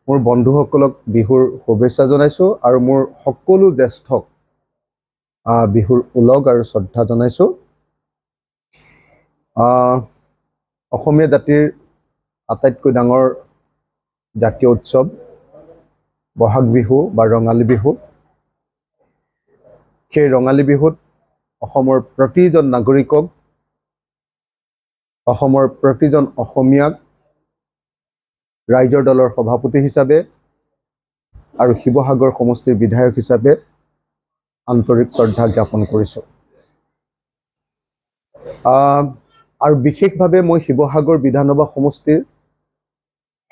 মোৰ বন্ধুসকলক বিহুৰ শুভেচ্ছা জনাইছোঁ আৰু মোৰ সকলো জ্যেষ্ঠক বিহুৰ ওলগ আৰু শ্ৰদ্ধা জনাইছোঁ। অসমীয়া জাতিৰ আটাইতকৈ ডাঙৰ জাতীয় উৎসৱ বহাগ বিহু বা ৰঙালী বিহু। সেই ৰঙালী বিহুত অসমৰ প্ৰতিজন নাগৰিকক, অসমৰ প্ৰতিজন অসমীয়াক ৰাইজৰ দলৰ সভাপতি হিচাপে আৰু শিৱসাগৰ সমষ্টিৰ বিধায়ক হিচাপে আন্তৰিক শ্ৰদ্ধা জ্ঞাপন কৰিছোঁ। আৰু বিশেষভাৱে মই শিৱসাগৰ বিধানসভা সমষ্টিৰ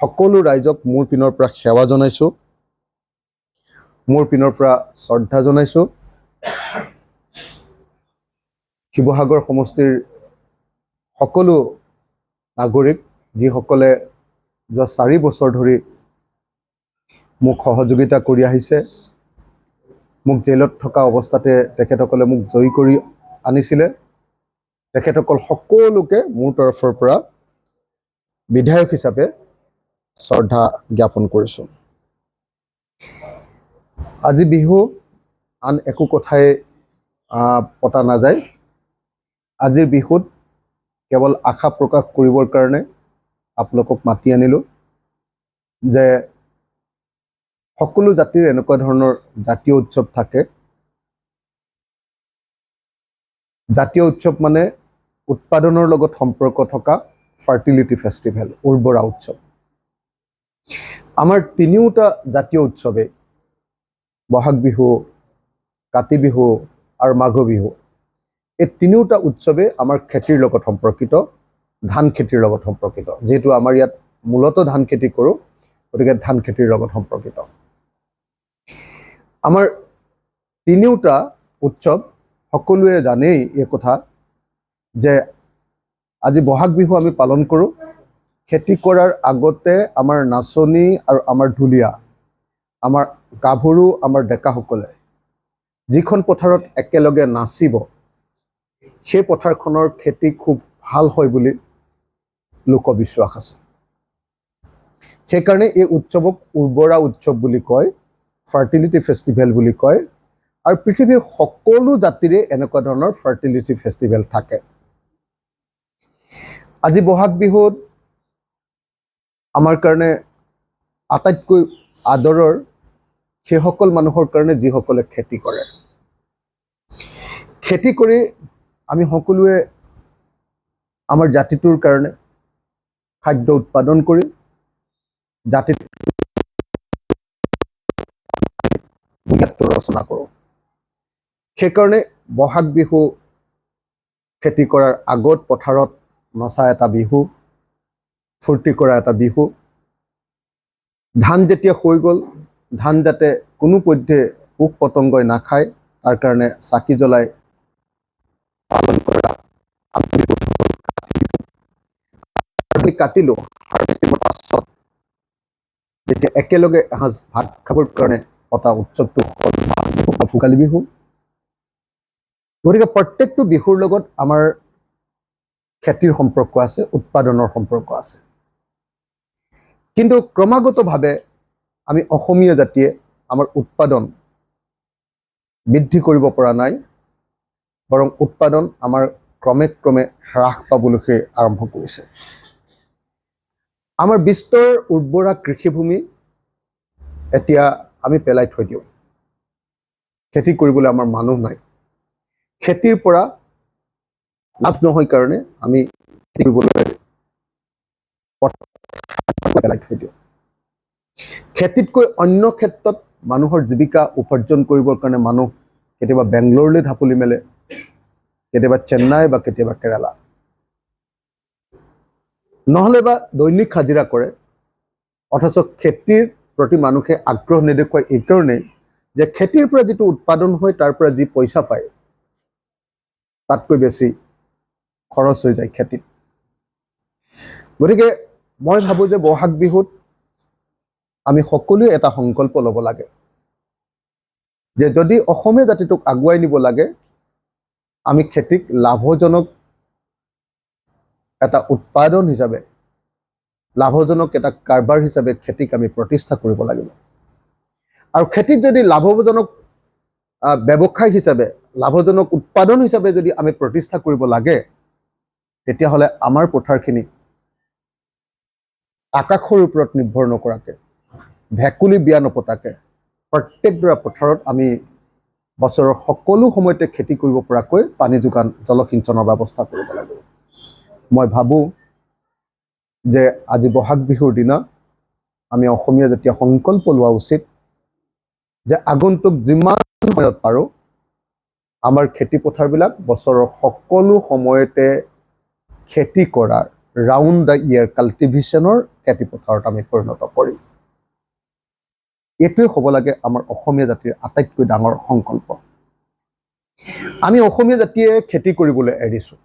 সকলো ৰাইজক মোৰ পিনৰ পৰা সেৱা জনাইছোঁ, মোৰ পিনৰ পৰা শ্ৰদ্ধা জনাইছোঁ। শিৱসাগৰ সমষ্টিৰ সকলো নাগৰিক যিসকলে যোৱা 4 বছৰ ধৰি মোক সহযোগিতা কৰি আহিছে, মোক জেলত থকা অৱস্থাতে তেখেতসকলে মোক জয়ী কৰি আনিছিলে, তেখেতসকল সকলোকে মোৰ তৰফৰ পৰা বিধায়ক হিচাপে শ্ৰদ্ধা জ্ঞাপন কৰিছোঁ। আজি বিহু আন একো কথাই পতা নাযায়। আজিৰ বিহুত কেৱল আশা প্ৰকাশ কৰিবৰ কাৰণে আপোনালোকক মাতি আনিলোঁ যে সকলো জাতিৰ এনেকুৱা ধৰণৰ জাতীয় উৎসৱ থাকে। জাতীয় উৎসৱ মানে উৎপাদনৰ লগত সম্পৰ্ক থকা ফাৰ্টিলিটি ফেষ্টিভেল, উৰ্বৰা উৎসৱ। আমাৰ তিনিওটা জাতীয় উৎসৱে বহাগ বিহু, কাতি বিহু আৰু মাঘ বিহু, এই তিনিওটা উৎসৱে আমাৰ খেতিৰ লগত সম্পৰ্কিত, ধান খেতিৰ লগত সম্পৰ্কিত। যিহেতু আমাৰ ইয়াত মূলতঃ ধান খেতি কৰোঁ, গতিকে ধান খেতিৰ লগত সম্পৰ্কিত। আমাৰ তিনিওটা উৎসৱ সকলোৱে জানেই এই কথা যে আজি বহাগ বিহু আমি পালন কৰোঁ। খেতি কৰাৰ আগতে আমাৰ নাচনি আৰু আমাৰ ঢুলীয়া, আমাৰ গাভৰু, আমাৰ ডেকাসকলে যিখন পথাৰত একেলগে নাচিব, সেই পথাৰখনৰ খেতি খুব ভাল হয় বুলি লোকবিশ্বাস আছে। সেইকাৰণে এই উৎসৱক উৰ্বৰা উৎসৱ বুলি কয়, ফাৰ্টিলিটি ফেষ্টিভেল বুলি কয়। আৰু পৃথিৱীৰ সকলো জাতিৰে এনেকুৱা ধৰণৰ ফাৰ্টিলিটি ফেষ্টিভেল থাকে। আজি বহাগ বিহুত আমাৰ কাৰণে আটাইতকৈ আদৰৰ সেইসকল মানুহৰ কাৰণে যিসকলে খেতি কৰে। খেতি কৰি আমি সকলোৱে আমাৰ জাতিটোৰ কাৰণে খাদ্য উৎপাদন কৰি জাতিটোৰ ৰচনা কৰোঁ। সেইকাৰণে বহাগ বিহু খেতি কৰাৰ আগত পথাৰত নচা এটা বিহু, ফূৰ্তি কৰা এটা বিহু। ধান যেতিয়া হৈ গ'ল, ধান যাতে কোনো পধ্যে পোক পতংগই নাখায় তাৰ কাৰণে চাকি জ্বলাই পালন কৰা কাটিলোঁ। হাৰ্ভেষ্টিঙৰ পাছত যেতিয়া একেলগে এসাঁজ ভাত খাবৰ কাৰণে পতা উৎসৱটো হ'ল ভোগালী বিহু। গতিকে প্ৰত্যেকটো বিহুৰ লগত আমাৰ খেতিৰ সম্পৰ্ক আছে, উৎপাদনৰ সম্পৰ্ক আছে। কিন্তু ক্ৰমাগতভাৱে আমি অসমীয়া জাতিয়ে আমাৰ উৎপাদন বৃদ্ধি কৰিব পৰা নাই, বৰং উৎপাদন আমাৰ ক্ৰমে ক্ৰমে হ্ৰাস পাবলৈকে আৰম্ভ কৰিছে। আমাৰ বিস্তৰ উৰ্বৰা কৃষিভূমি এতিয়া আমি পেলাই থৈ দিওঁ। খেতি কৰিবলৈ আমাৰ মানুহ নাই। খেতিৰ পৰা লাভ নহয় কাৰণে আমি খেতি কৰিবলৈ পেলাই থৈ দিওঁ। খেতিতকৈ অন্য ক্ষেত্ৰত মানুহৰ জীৱিকা উপাৰ্জন কৰিবৰ কাৰণে মানুহ কেতিয়াবা বেংগলোৰলৈ ঢাপলি মেলে, কেতিয়াবা চেন্নাই বা কেতিয়াবা কেৰালা, নহ'লে বা দৈনিক হাজিৰা কৰে। অথচ খেতিৰ প্ৰতি মানুহে আগ্ৰহ নেদেখুৱাই এইকাৰণেই যে খেতিৰ পৰা যিটো উৎপাদন হয় তাৰ পৰা যি পইচা পায় তাতকৈ বেছি খৰচ হৈ যায় খেতিত। গতিকে মই ভাবোঁ যে বহাগ বিহুত আমি সকলোৱে এটা সংকল্প ল'ব লাগে যে যদি অসমীয়া জাতিটোক আগুৱাই নিব লাগে, আমি খেতিক লাভজনক এটা উৎপাদন হিচাপে লাভজনক এটা কাৰবাৰ হিচাপে খেতিক আমি প্ৰতিষ্ঠা কৰিব লাগিব আৰু খেতিক যদি লাভজনক ব্যৱসায় হিচাপে লাভজনক উৎপাদন হিচাপে যদি আমি প্ৰতিষ্ঠা কৰিব লাগে তেতিয়াহ'লে আমাৰ পথাৰখিনি আকাশৰ ওপৰত নিৰ্ভৰ নকৰাকে ভেকুলী বিয়া নপতাকে প্ৰত্যেকডৰা পথাৰত আমি বছৰৰ সকলো সময়তে খেতি কৰিব পৰাকৈ পানী যোগান জলসিঞ্চনৰ ব্যৱস্থা কৰিব লাগিব মই ভাবোঁ যে আজি বহাগ বিহুৰ দিনা আমি অসমীয়া জাতিয়ে সংকল্প লোৱা উচিত যে আগন্তুক যিমান সময়ত পাৰোঁ আমাৰ খেতি পথাৰবিলাক বছৰৰ সকলো সময়তে খেতি কৰাৰ ৰাউণ্ড দ্য ইয়েৰ কাল্টিভেশ্যনৰ খেতি পথাৰত আমি পৰিণত কৰিম এইটোৱে হ'ব লাগে আমাৰ অসমীয়া জাতিৰ আটাইতকৈ ডাঙৰ সংকল্প আমি অসমীয়া জাতিয়ে খেতি কৰিবলৈ এৰিছোঁ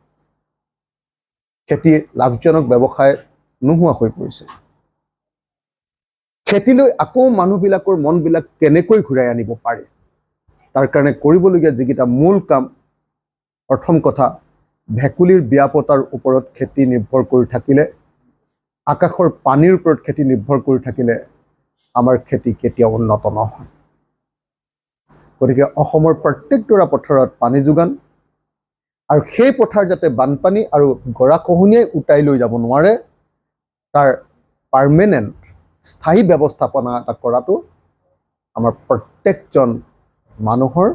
খেতি লাভজনক ব্যৱসায় নোহোৱা হৈ পৰিছে খেতিলৈ আকৌ মানুহবিলাকৰ মনবিলাক কেনেকৈ ঘূৰাই আনিব পাৰে তাৰ কাৰণে কৰিবলগীয়া যিকেইটা মূল কাম প্ৰথম কথা ভেকুলীৰ বিয়া পতাৰ ওপৰত খেতি নিৰ্ভৰ কৰি থাকিলে আকাশৰ পানীৰ ওপৰত খেতি নিৰ্ভৰ কৰি থাকিলে আমাৰ খেতি কেতিয়াও উন্নত নহয় গতিকে অসমৰ প্ৰত্যেকডৰা পথাৰত পানী যোগান আৰু সেই পথাৰ যাতে বানপানী আৰু গৰাখহনীয়াই উটাই লৈ যাব নোৱাৰে তাৰ পাৰ্মানেণ্ট স্থায়ী ব্যৱস্থাপনা এটা কৰাটো আমাৰ প্ৰত্যেকজন মানুহৰ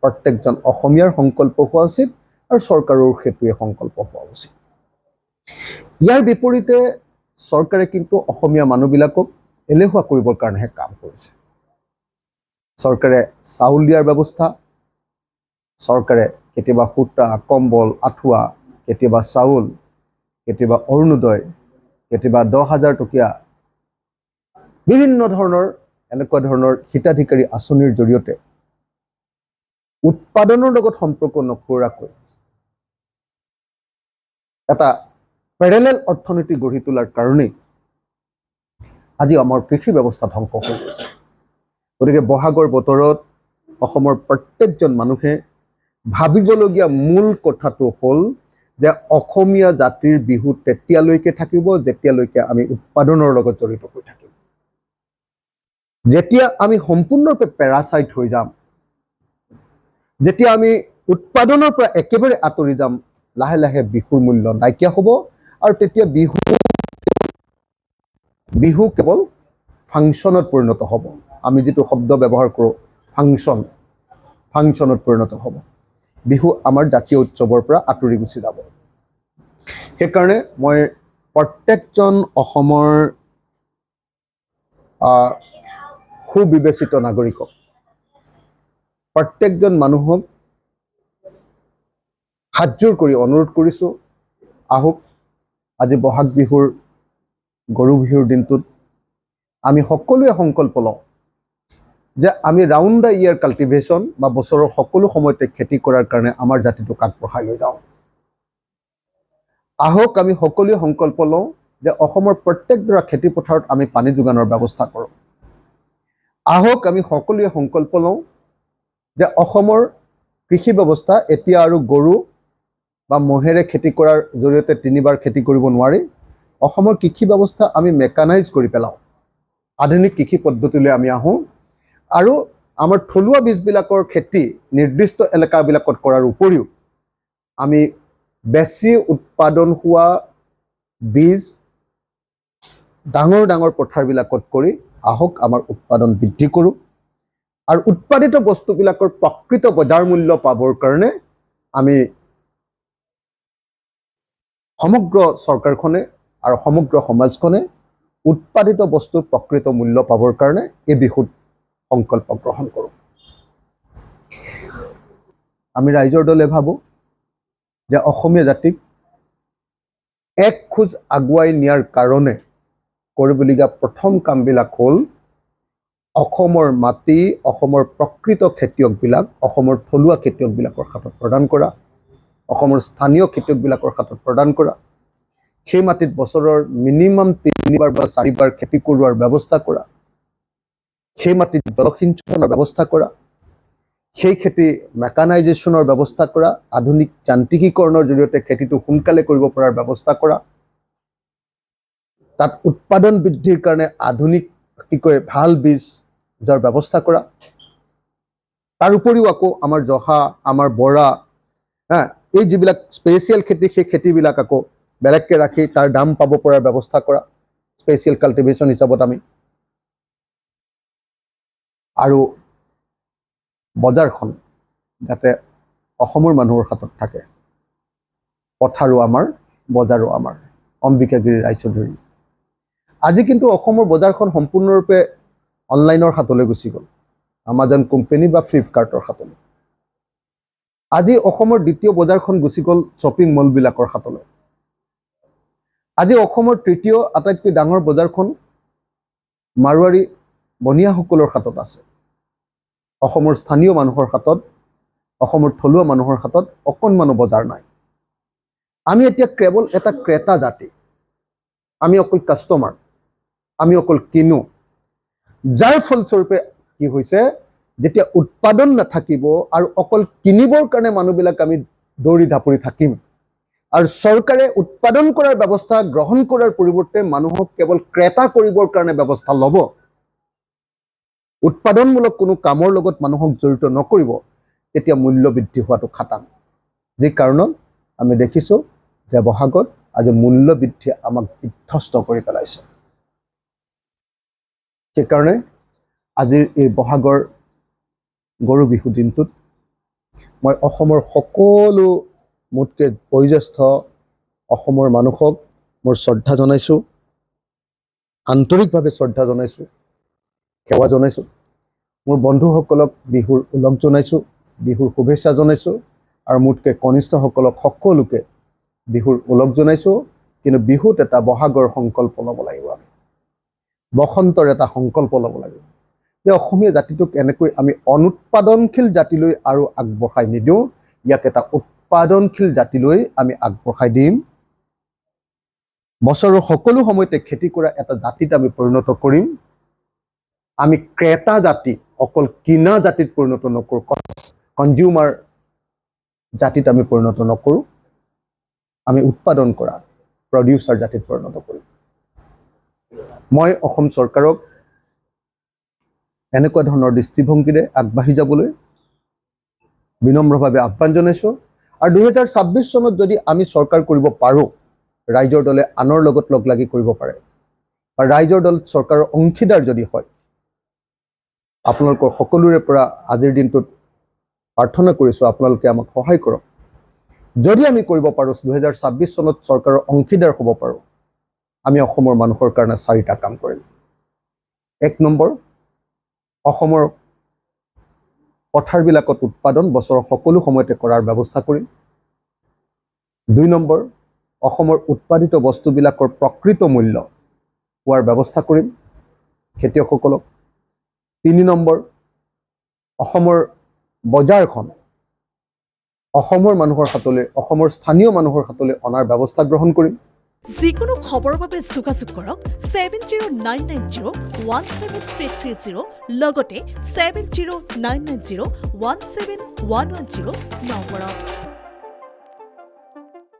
প্ৰত্যেকজন অসমীয়াৰ সংকল্প হোৱা উচিত আৰু চৰকাৰৰ সেইটোৱে সংকল্প হোৱা উচিত ইয়াৰ বিপৰীতে চৰকাৰে কিন্তু অসমীয়া মানুহবিলাকক এলেহুৱা কৰিবৰ কাৰণেহে কাম কৰিছে চৰকাৰে চাউল দিয়াৰ ব্যৱস্থা চৰকাৰে কেতিয়াবা সূতা কম্বল আঁঠুৱা কেতিয়াবা চাউল কেতিয়াবা অৰুণোদয় কেতিয়াবা 10,000 টকীয়া বিভিন্ন ধৰণৰ এনেকুৱা ধৰণৰ হিতাধিকাৰী আঁচনিৰ জৰিয়তে উৎপাদনৰ লগত সম্পৰ্ক নকৰাকৈ এটা পেৰেলেল অৰ্থনীতি গঢ়ি তোলাৰ কাৰণেই আজি আমাৰ কৃষি ব্যৱস্থা ধ্বংস হৈ গৈছে গতিকে বহাগৰ বতৰত অসমৰ প্ৰত্যেকজন মানুহে ভাবিবলগীয়া মূল কথাটো হ'ল যে অসমীয়া জাতিৰ বিহু তেতিয়ালৈকে থাকিব যেতিয়ালৈকে আমি উৎপাদনৰ লগত জড়িত হৈ থাকিম যেতিয়া আমি সম্পূৰ্ণৰূপে পেৰাচাইট হৈ যাম যেতিয়া আমি উৎপাদনৰ পৰা একেবাৰে আঁতৰি যাম লাহে লাহে বিহুৰ মূল্য নাইকিয়া হ'ব আৰু তেতিয়া বিহু কেৱল ফাংচনত পৰিণত হ'ব আমি যিটো শব্দ ব্যৱহাৰ কৰোঁ ফাংচনত পৰিণত হ'ব বিহু আমাৰ জাতীয় উৎসৱৰ পৰা আঁতৰি গুচি যাব সেইকাৰণে মই প্ৰত্যেকজন অসমৰ সুবিবেচিত নাগৰিকক প্ৰত্যেকজন মানুহক হাতজোৰ কৰি অনুৰোধ কৰিছোঁ আহক আজি বহাগ বিহুৰ গৰু বিহুৰ দিনটোত আমি সকলোৱে সংকল্প লওঁ যে আমি ৰাউণ্ড দ্য ইয়েৰ কাল্টিভেশ্যন বা বছৰৰ সকলো সময়তে খেতি কৰাৰ কাৰণে আমাৰ জাতিটোক আগবঢ়াই লৈ যাওঁ আহক আমি সকলোৱে সংকল্প লওঁ যে অসমৰ প্ৰত্যেকডৰা খেতি পথাৰত আমি পানী যোগানৰ ব্যৱস্থা কৰোঁ আহক আমি সকলোৱে সংকল্প লওঁ যে অসমৰ কৃষি ব্যৱস্থা এতিয়া আৰু গৰু বা মহেৰে খেতি কৰাৰ জৰিয়তে 3বাৰ খেতি কৰিব নোৱাৰি অসমৰ কৃষি ব্যৱস্থা আমি মেকানাইজ কৰি পেলাওঁ আধুনিক কৃষি পদ্ধতিলৈ আমি আহোঁ আৰু আমাৰ থলুৱা বীজবিলাকৰ খেতি নিৰ্দিষ্ট এলেকাবিলাকত কৰাৰ উপৰিও আমি বেছি উৎপাদন হোৱা বীজ ডাঙৰ ডাঙৰ পথাৰবিলাকত কৰি আহক আমাৰ উৎপাদন বৃদ্ধি কৰোঁ আৰু উৎপাদিত বস্তুবিলাকৰ প্ৰকৃত বজাৰ মূল্য পাবৰ কাৰণে আমি সমগ্ৰ চৰকাৰখনে আৰু সমগ্ৰ সমাজখনে উৎপাদিত বস্তুৰ প্ৰকৃত মূল্য পাবৰ কাৰণে এই বিহুত সংকল্প গ্ৰহণ কৰোঁ আমি ৰাইজৰ দলে ভাবোঁ যে অসমীয়া জাতিক এক খোজ আগুৱাই নিয়াৰ কাৰণে কৰিবলগীয়া প্ৰথম কামবিলাক হ'ল অসমৰ মাটি অসমৰ প্ৰকৃত খেতিয়কবিলাক অসমৰ থলুৱা খেতিয়কবিলাকৰ হাতত প্ৰদান কৰা অসমৰ স্থানীয় খেতিয়কবিলাকৰ হাতত প্ৰদান কৰা সেই মাটিত বছৰৰ মিনিমাম 3বাৰ বা 4বাৰ খেতি কৰোৱাৰ ব্যৱস্থা কৰা সেই মাটিত জলসিঞ্চনৰ ব্যৱস্থা কৰা সেই খেতি মেকানাইজেশ্যনৰ ব্যৱস্থা কৰা আধুনিক যান্ত্ৰিকীকৰণৰ জৰিয়তে খেতিটো সোনকালে কৰিব পৰাৰ ব্যৱস্থা কৰা তাত উৎপাদন বৃদ্ধিৰ কাৰণে আধুনিক কি কয় ভাল বীজৰ ব্যৱস্থা কৰা। তাৰ উপৰিও আকৌ আমাৰ জহা, আমাৰ বৰা, এই যিবিলাক স্পেচিয়েল খেতি, সেই খেতিবিলাক আকৌ বেলেগকৈ ৰাখি তাৰ দাম পাব পৰাৰ ব্যৱস্থা কৰা, স্পেচিয়েল কাল্টিভেশ্যন হিচাপত আমি। আৰু বজাৰখন যাতে অসমৰ মানুহৰ হাতত থাকে, পথাৰো আমাৰ, বজাৰো আমাৰ, অম্বিকাগিৰি ৰায়চৌধুৰী। আজি কিন্তু অসমৰ বজাৰখন সম্পূৰ্ণৰূপে অনলাইনৰ হাতলৈ গুচি গ'ল, আমাজন কোম্পানী বা ফ্লিপকাৰ্টৰ হাতলৈ। আজি অসমৰ দ্বিতীয় বজাৰখন গুচি গ'ল শ্বপিং মলবিলাকৰ হাতলৈ। আজি অসমৰ তৃতীয় আটাইতকৈ ডাঙৰ বজাৰখন মাৰোৱাৰী বনিয়াসকলৰ হাতত আছে। অসমৰ স্থানীয় মানুহৰ হাতত, অসমৰ থলুৱা মানুহৰ হাতত অকণমানো বজাৰ নাই। আমি এতিয়া কেৱল এটা ক্ৰেতা জাতি, আমি অকল কাষ্টমাৰ, আমি অকল কিনো। যাৰ ফলস্বৰূপে কি হৈছে, যেতিয়া উৎপাদন নাথাকিব আৰু অকল কিনিবৰ কাৰণে মানুহবিলাক আমি দৌৰি ধাপৰি থাকিম, আৰু চৰকাৰে উৎপাদন কৰাৰ ব্যৱস্থা গ্ৰহণ কৰাৰ পৰিৱৰ্তে মানুহক কেৱল ক্ৰেতা কৰিবৰ কাৰণে ব্যৱস্থা ল'ব, উৎপাদনমূলক কোনো কামৰ লগত মানুহক জড়িত নকৰিব, তেতিয়া মূল্য বৃদ্ধি হোৱাটো খাটাং। যি কাৰণত আমি দেখিছোঁ যে বহাগত আজি মূল্য বৃদ্ধিয়ে আমাক বিধ্বস্ত কৰি পেলাইছে। সেইকাৰণে আজিৰ এই বহাগৰ গৰু বিহু দিনটোত মই অসমৰ সকলো মোতকৈ বয়োজ্যেষ্ঠ অসমৰ মানুহক মোৰ শ্ৰদ্ধা জনাইছোঁ, আন্তৰিকভাৱে শ্ৰদ্ধা জনাইছোঁ, সেৱা জনাইছোঁ। মোৰ বন্ধুসকলক বিহুৰ ওলগ জনাইছোঁ, বিহুৰ শুভেচ্ছা জনাইছোঁ, আৰু মোতকৈ কনিষ্ঠসকলক সকলোকে বিহুৰ ওলগ জনাইছোঁ। কিন্তু বিহুত এটা বহাগৰ সংকল্প ল'ব লাগিব, আমি বসন্তৰ এটা সংকল্প ল'ব লাগিব যে অসমীয়া জাতিটোক এনেকৈ আমি অনুৎপাদনশীল জাতিলৈ আৰু আগবঢ়াই নিদিওঁ, ইয়াক এটা উৎপাদনশীল জাতিলৈ আমি আগবঢ়াই দিম। বছৰৰ সকলো সময়তে খেতি কৰা এটা জাতিত আমি পৰিণত কৰিম। আমি ক্ৰেতা জাতি, অকল কিনা জাতিত পৰিণত নকৰোঁ, কনজিউমাৰ জাতিত আমি পৰিণত নকৰোঁ, আমি উৎপাদন কৰা প্ৰডিউচাৰ জাতিত পৰিণত কৰিম। মই অসম চৰকাৰক এনেকুৱা ধৰণৰ দৃষ্টিভংগীৰে আগবাঢ়ি যাবলৈ বিনম্ৰভাৱে আহ্বান জনাইছোঁ। আৰু 2026 চনত যদি আমি চৰকাৰ কৰিব পাৰোঁ, ৰাইজৰ দলে আনৰ লগত লগ লাগি কৰিব পাৰে, বা ৰাইজৰ দল চৰকাৰৰ অংশীদাৰ যদি হয়, আপোনালোকৰ সকলোৰে পৰা আজিৰ দিনটোত প্ৰাৰ্থনা কৰিছোঁ, আপোনালোকে আমাক সহায় কৰক। যদি আমি কৰিব পাৰোঁ, 2026 চনত চৰকাৰৰ অংশীদাৰ হ'ব পাৰোঁ, আমি অসমৰ মানুহৰ কাৰণে 4টা কাম কৰিম। 1 নম্বৰ, অসমৰ পথাৰবিলাকত উৎপাদন বছৰৰ সকলো সময়তে কৰাৰ ব্যৱস্থা কৰিম। 2 নম্বৰ, অসমৰ উৎপাদিত বস্তুবিলাকৰ প্ৰকৃত মূল্য পোৱাৰ ব্যৱস্থা কৰিম খেতিয়কসকলক। 3 নম্বৰ, অসমৰ বজাৰখন অসমৰ মানুহৰ হাতলৈ, অসমৰ স্থানীয় মানুহৰ হাতলৈ অনাৰ ব্যৱস্থা গ্ৰহণ কৰিম। যিকোনো খবৰৰ বাবে যোগাযোগ কৰক 7099017330 লগতে 7099017110 নম্বৰত।